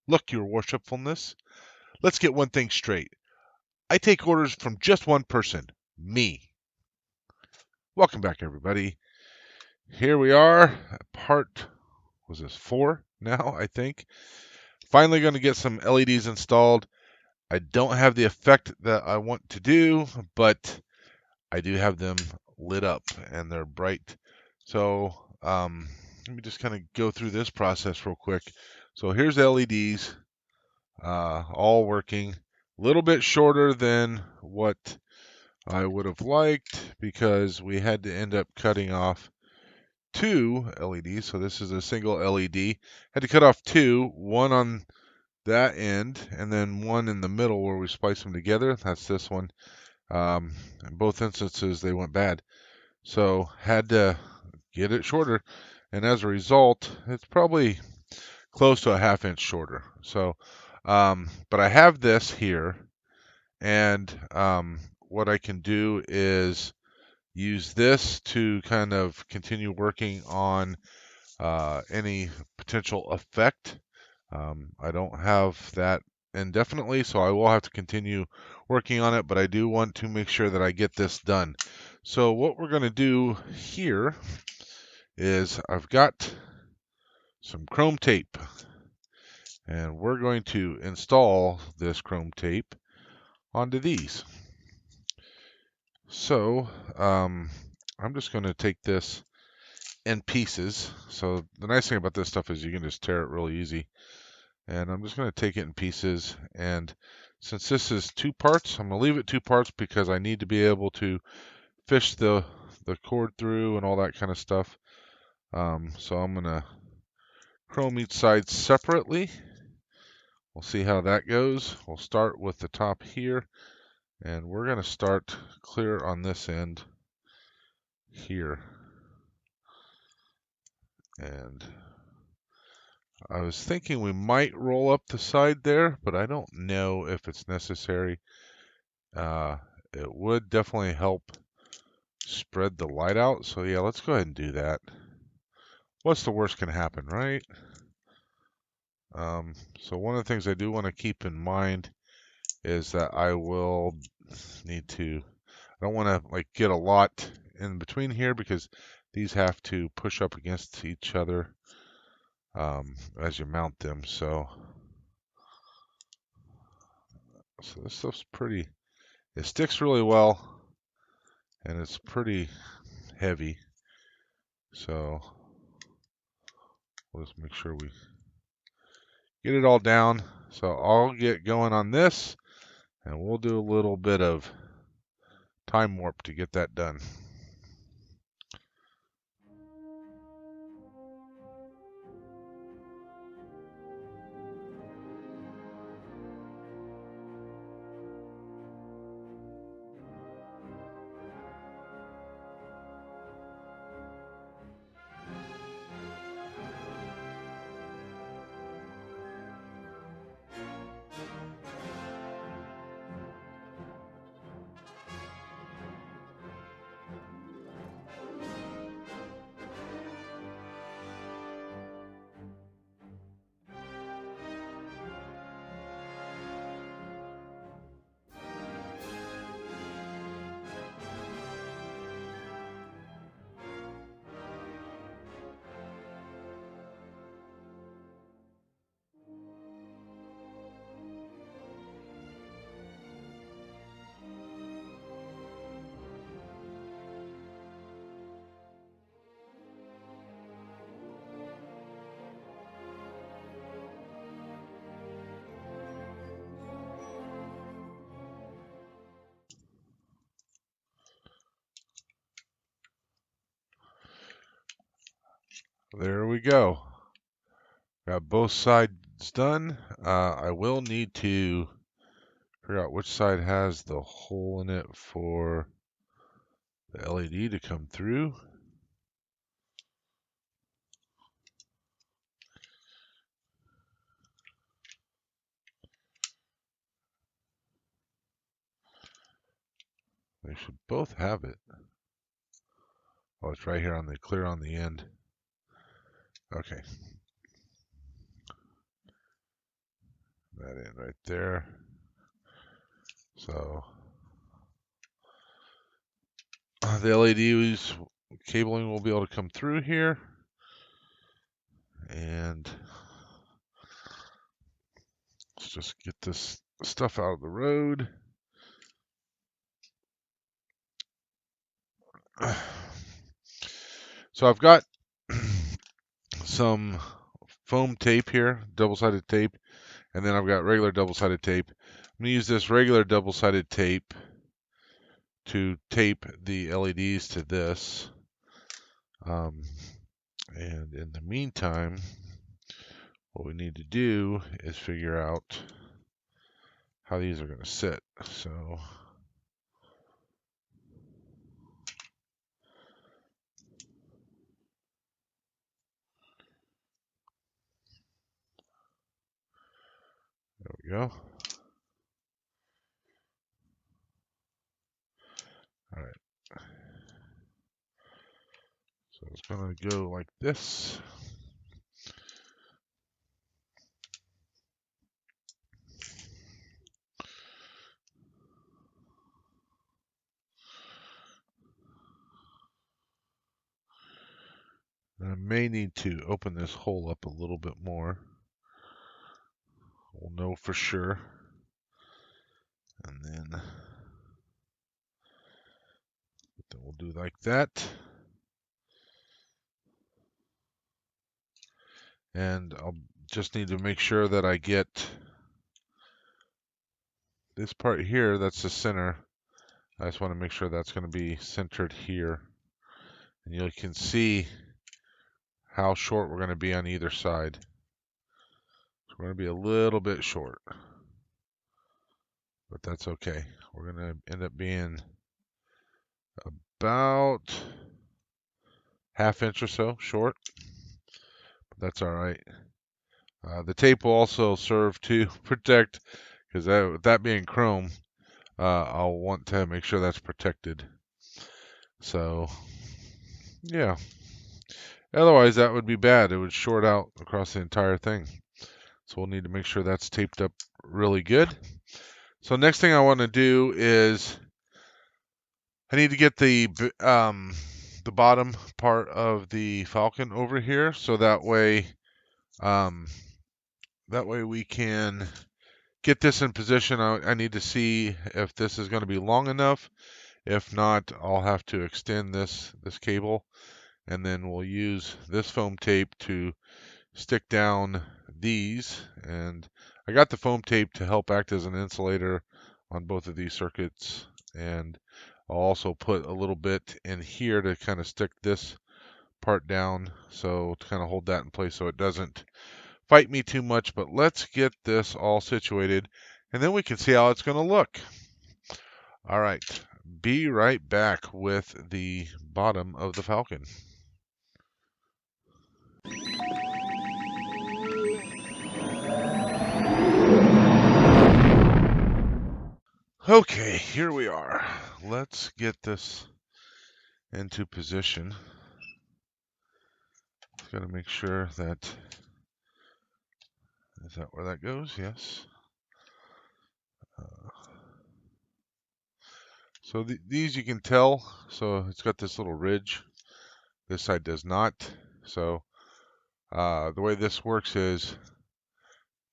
Look, your worshipfulness, let's get one thing straight. I take orders from just one person, me. Welcome back, everybody. Here we are, part, was this 4 now, I think. Finally going to get some LEDs installed. I don't have the effect that I want to do, but I do have them lit up and they're bright. So let me just kind of go through this process real quick. So here's LEDs, all working. A little bit shorter than what I would have liked because we had to end up cutting off 2 LEDs. So this is a single LED. Had to cut off 2, one on that end and then one in the middle where we splice them together. That's this one. In both instances, they went bad. So had to get it shorter. And as a result, it's probably close to a ½ inch shorter. So, but I have this here, and what I can do is use this to kind of continue working on any potential effect. I don't have that indefinitely, so I will have to continue working on it, but I do want to make sure that I get this done. So what we're going to do here is I've got some chrome tape, and we're going to install this chrome tape onto these. So I'm just going to take this in pieces. So the nice thing about this stuff is you can just tear it really easy. And I'm just going to take it in pieces. And since this is 2 parts, I'm going to leave it 2 parts because I need to be able to fish the cord through and all that kind of stuff. So I'm going to chrome each side separately. We'll see how that goes. We'll start with the top here, and we're going to start clear on this end here. And I was thinking we might roll up the side there, but I don't know if it's necessary. It would definitely help spread the light out. So yeah, let's go ahead and do that. What's the worst can happen, right? So one of the things I do want to keep in mind is that I will need to, I don't want to like get a lot in between here because these have to push up against each other as you mount them. So this stuff's pretty, it sticks really well and it's pretty heavy. So we'll just make sure we get it all down. So I'll get going on this and we'll do a little bit of time warp to get that done. There we go. Got both sides done. I will need to figure out which side has the hole in it for the LED to come through. They should both have it. Oh, it's right here on the clear on the end. Okay. that in right there. So the LEDs cabling will be able to come through here, and let's just get this stuff out of the road. So I've got some foam tape here, double-sided tape, and then I've got regular double-sided tape. I'm going to use this regular double-sided tape to tape the LEDs to this. And in the meantime, what we need to do is figure out how these are going to sit. So there we go. All right. So it's going to go like this. And I may need to open this hole up a little bit more. We'll know for sure. And then we'll do like that. And I'll just need to make sure that I get this part here, that's the center. I just want to make sure that's going to be centered here. And you can see how short we're going to be on either side. So we're going to be a little bit short, but that's okay. We're going to end up being about ½ inch or so short, but that's all right. The tape will also serve to protect, because that being chrome, I'll want to make sure that's protected. So, yeah. Otherwise, that would be bad. It would short out across the entire thing. So we'll need to make sure that's taped up really good. So next thing I want to do is I need to get the bottom part of the Falcon over here, so that way we can get this in position. I need to see if this is going to be long enough. If not, I'll have to extend this cable, and then we'll use this foam tape to stick down these. And I got the foam tape to help act as an insulator on both of these circuits, and I'll also put a little bit in here to kind of stick this part down, so to kind of hold that in place so it doesn't fight me too much. But let's get this all situated, and then we can see how it's going to look. All right, be right back with the bottom of the Falcon. Okay, here we are. Let's get this into position. Got to make sure that, is that where that goes? Yes. So these you can tell, so it's got this little ridge. This side does not. So the way this works is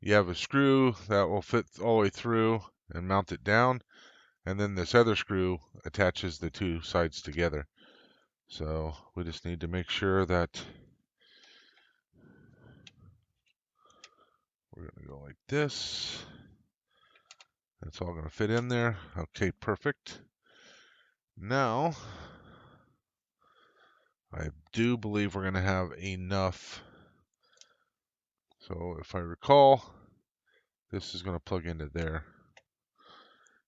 you have a screw that will fit all the way through and mount it down, and then this other screw attaches the two sides together. So we just need to make sure that we're going to go like this. That's all going to fit in there. Okay, perfect. Now, I do believe we're going to have enough. So if I recall, this is going to plug into there.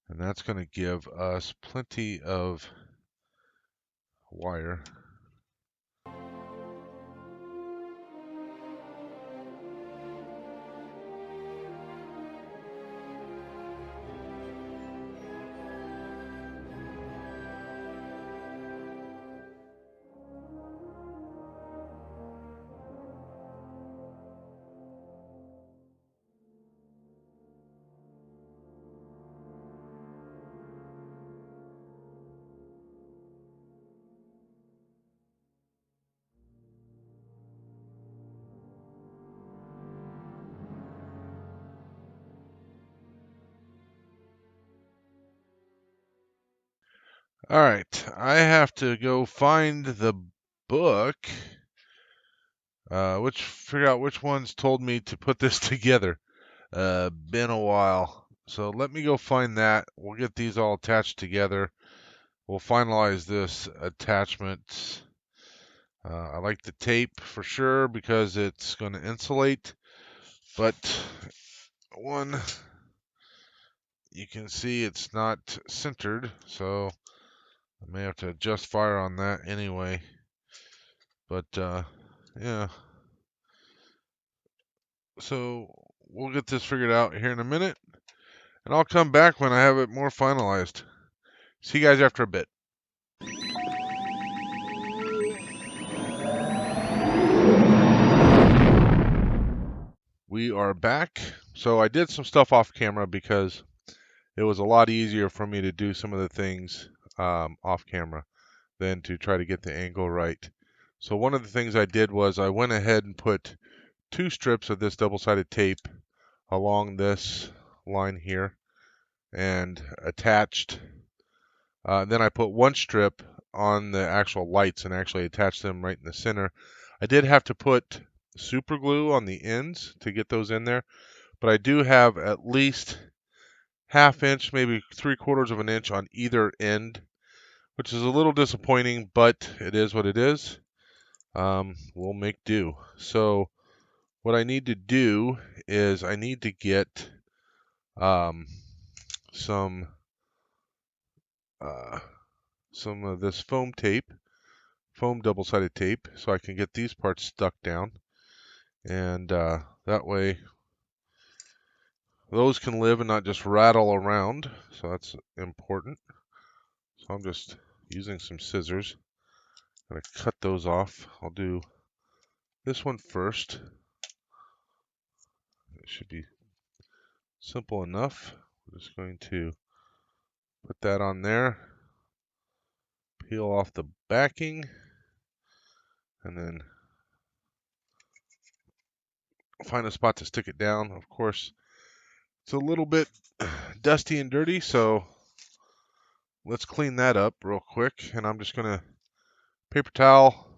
And that's going to give us plenty of wire. All right, I have to go find the book, figure out which ones told me to put this together. Been a while. So let me go find that. We'll get these all attached together. We'll finalize this attachment. I like the tape for sure because it's going to insulate, but one, you can see it's not centered, so I may have to adjust fire on that anyway. But yeah, so we'll get this figured out here in a minute, and I'll come back when I have it more finalized. See you guys after a bit. We are back. So I did some stuff off camera because it was a lot easier for me to do some of the things off camera than to try to get the angle right. So one of the things I did was I went ahead and put 2 strips of this double-sided tape along this line here and attached. Then I put 1 strip on the actual lights and actually attached them right in the center. I did have to put super glue on the ends to get those in there, but I do have at least ½ inch, maybe 3/4 of an inch on either end, which is a little disappointing, but it is what it is. We'll make do. So what I need to do is I need to get some of this foam double-sided tape, so I can get these parts stuck down, and that way those can live and not just rattle around, so that's important. So I'm just using some scissors. I'm going to cut those off. I'll do this one first. It should be simple enough. I'm just going to put that on there, peel off the backing, and then find a spot to stick it down. Of course, it's a little bit dusty and dirty, so let's clean that up real quick. And I'm just going to paper towel,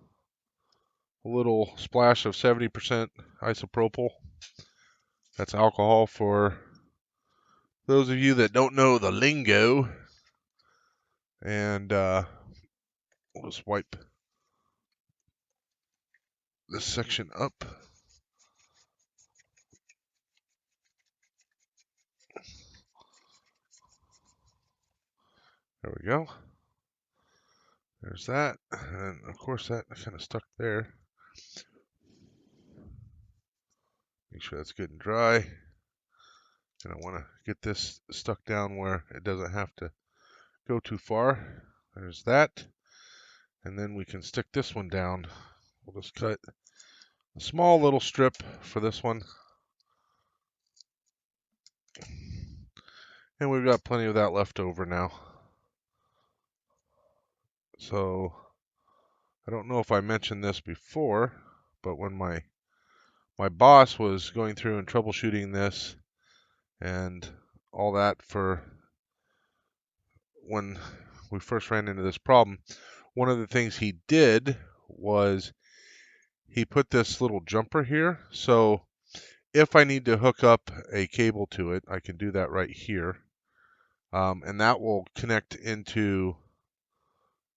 a little splash of 70% isopropyl. That's alcohol for those of you that don't know the lingo. And we'll just wipe this section up. There we go. There's that. And of course that kind of stuck there. Make sure that's good and dry. And I want to get this stuck down where it doesn't have to go too far. There's that. And then we can stick this one down. We'll just cut a small little strip for this one. And we've got plenty of that left over now. So I don't know if I mentioned this before, but when my boss was going through and troubleshooting this and all that for when we first ran into this problem, one of the things he did was he put this little jumper here. So if I need to hook up a cable to it, I can do that right here. And that will connect into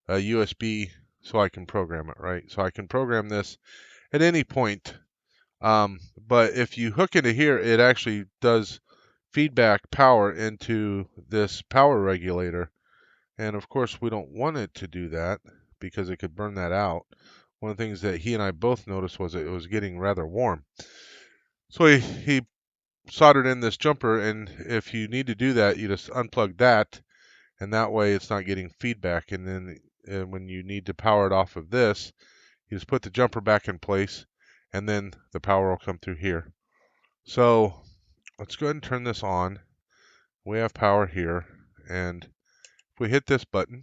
a USB so I can program it, right? So I can program this at any point. But if you hook into here, it actually does feedback power into this power regulator. And of course, we don't want it to do that because it could burn that out. One of the things that he and I both noticed was it was getting rather warm. So he soldered in this jumper, and if you need to do that, you just unplug that, and that way it's not getting feedback. And then when you need to power it off of this, you just put the jumper back in place, and then the power will come through here. So let's go ahead and turn this on. We have power here, and if we hit this button,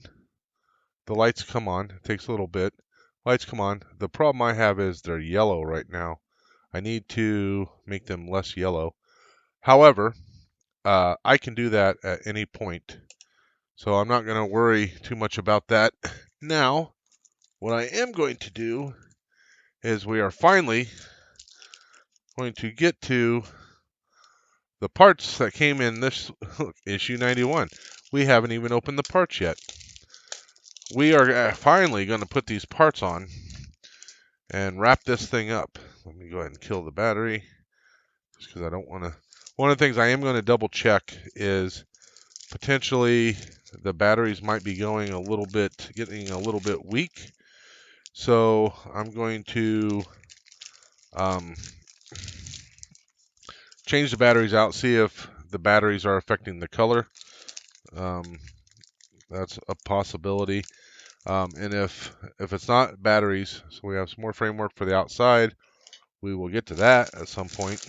the lights come on. It takes a little bit. Lights come on. The problem I have is they're yellow right now. I need to make them less yellow. However, I can do that at any point. So I'm not going to worry too much about that. Now, what I am going to do is we are finally going to get to the parts that came in this issue 91. We haven't even opened the parts yet. We are finally going to put these parts on and wrap this thing up. Let me go ahead and kill the battery, just because I don't want to. One of the things I am going to double check is potentially the batteries might be getting a little bit weak. So I'm going to change the batteries out, see if the batteries are affecting the color. That's a possibility. And if it's not batteries, so we have some more framework for the outside, we will get to that at some point.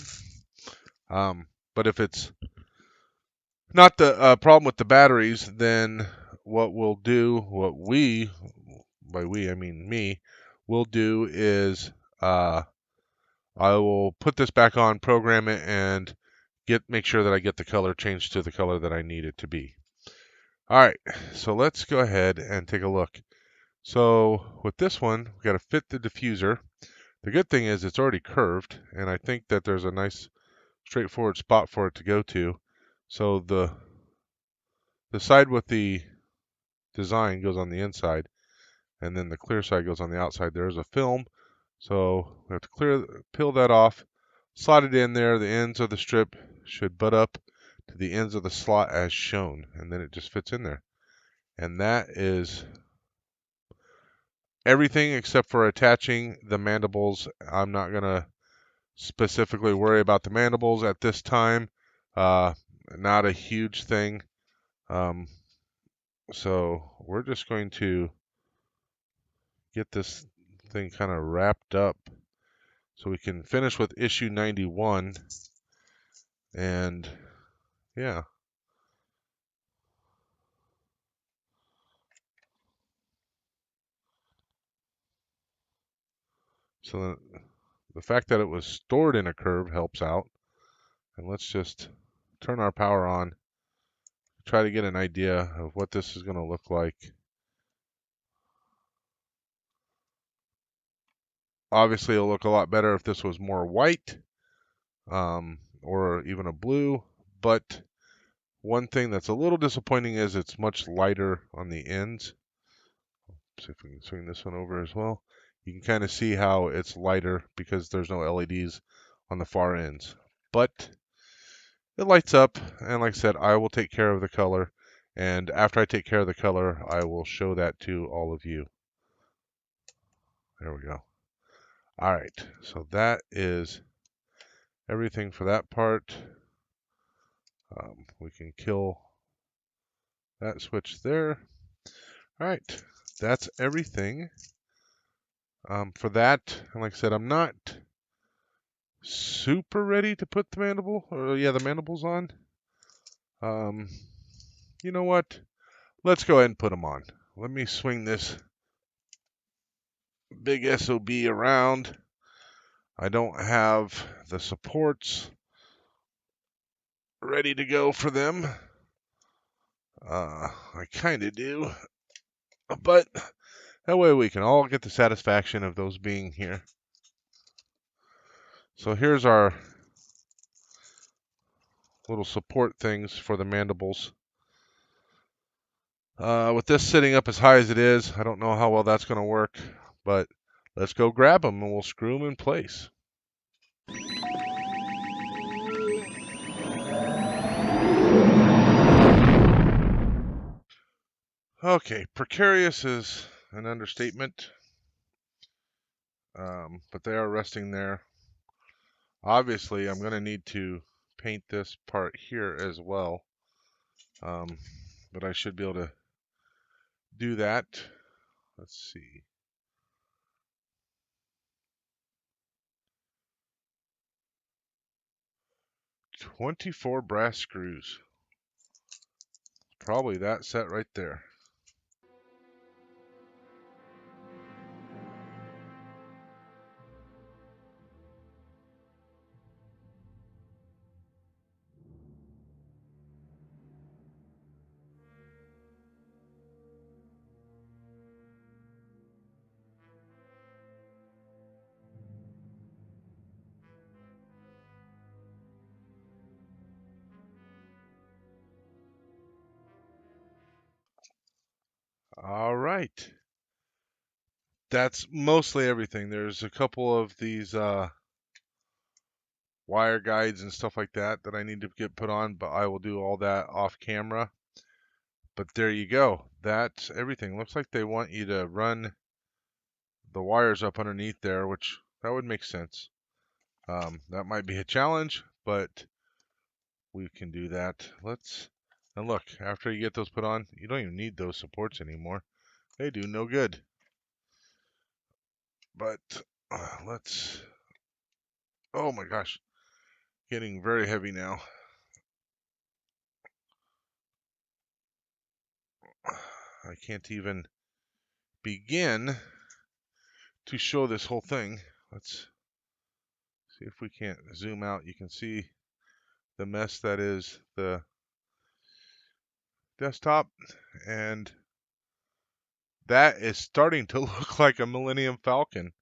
But if it's not the problem with the batteries, then what we, by we I mean me, will do is I will put this back on, program it, and make sure that I get the color changed to the color that I need it to be. All right, so let's go ahead and take a look. So with this one, we got to fit the diffuser. The good thing is it's already curved, and I think that there's a nice straightforward spot for it to go to. So the side with the design goes on the inside, and then the clear side goes on the outside. There's a film, so we have to peel that off, slide it in there. The ends of the strip should butt up to the ends of the slot as shown, and then it just fits in there. And that is everything except for attaching the mandibles. I'm not going to specifically worry about the mandibles at this time. Not a huge thing. So we're just going to get this thing kind of wrapped up so we can finish with issue 91. And yeah. So the fact that it was stored in a curve helps out. And let's just turn our power on, try to get an idea of what this is going to look like. Obviously, it'll look a lot better if this was more white, or even a blue. But one thing that's a little disappointing is it's much lighter on the ends. See if we can swing this one over as well. You can kind of see how it's lighter because there's no LEDs on the far ends. But it lights up, and like I said, I will take care of the color. And after I take care of the color, I will show that to all of you. There we go. All right, so that is everything for that part. We can kill that switch there. All right, that's everything for that. And like I said, I'm not super ready to put the the mandibles on. You know what? Let's go ahead and put them on. Let me swing this big SOB around. I don't have the supports ready to go for them. I kind of do, but that way we can all get the satisfaction of those being here. So here's our little support things for the mandibles. With this sitting up as high as it is, I don't know how well that's going to work, but let's go grab them and we'll screw them in place. Okay, precarious is an understatement, but they are resting there. Obviously, I'm going to need to paint this part here as well, but I should be able to do that. Let's see. 24 brass screws. Probably that set right there. All right. That's mostly everything. There's a couple of these wire guides and stuff like that that I need to get put on, but I will do all that off camera. But there you go. That's everything. Looks like they want you to run the wires up underneath there, which that would make sense. That might be a challenge, but we can do that. And look, after you get those put on, you don't even need those supports anymore. They do no good. But oh my gosh, getting very heavy now. I can't even begin to show this whole thing. Let's see if we can't zoom out. You can see the mess that is the desktop, and that is starting to look like a Millennium Falcon.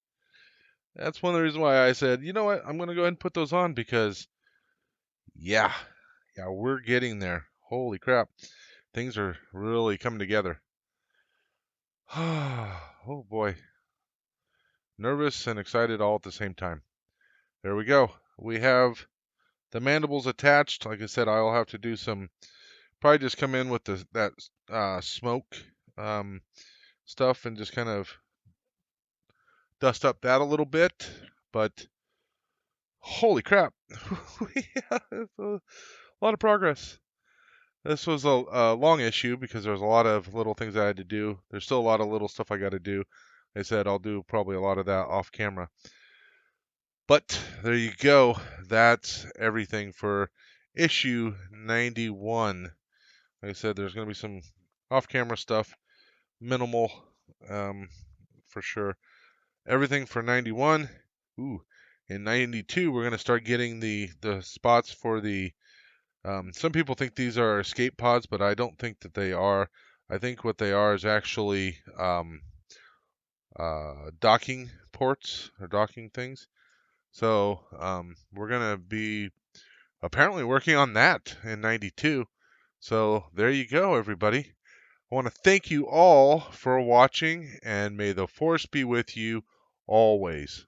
That's one of the reasons why I said, you know what, I'm going to go ahead and put those on because, yeah, we're getting there. Holy crap. Things are really coming together. Oh boy. Nervous and excited all at the same time. There we go. We have the mandibles attached. Like I said, I'll have to do some, probably just come in with that smoke stuff and just kind of dust up that a little bit. But holy crap. A lot of progress. This was a long issue because there's a lot of little things I had to do. There's still a lot of little stuff I got to do. Like I said, I'll do probably a lot of that off camera. But there you go. That's everything for issue 91. Like I said, there's going to be some off-camera stuff, minimal, for sure. Everything for 91. Ooh, in 92, we're going to start getting the spots for the. Some people think these are escape pods, but I don't think that they are. I think what they are is actually docking ports or docking things. So we're going to be apparently working on that in 92. So there you go, everybody. I want to thank you all for watching, and may the force be with you always.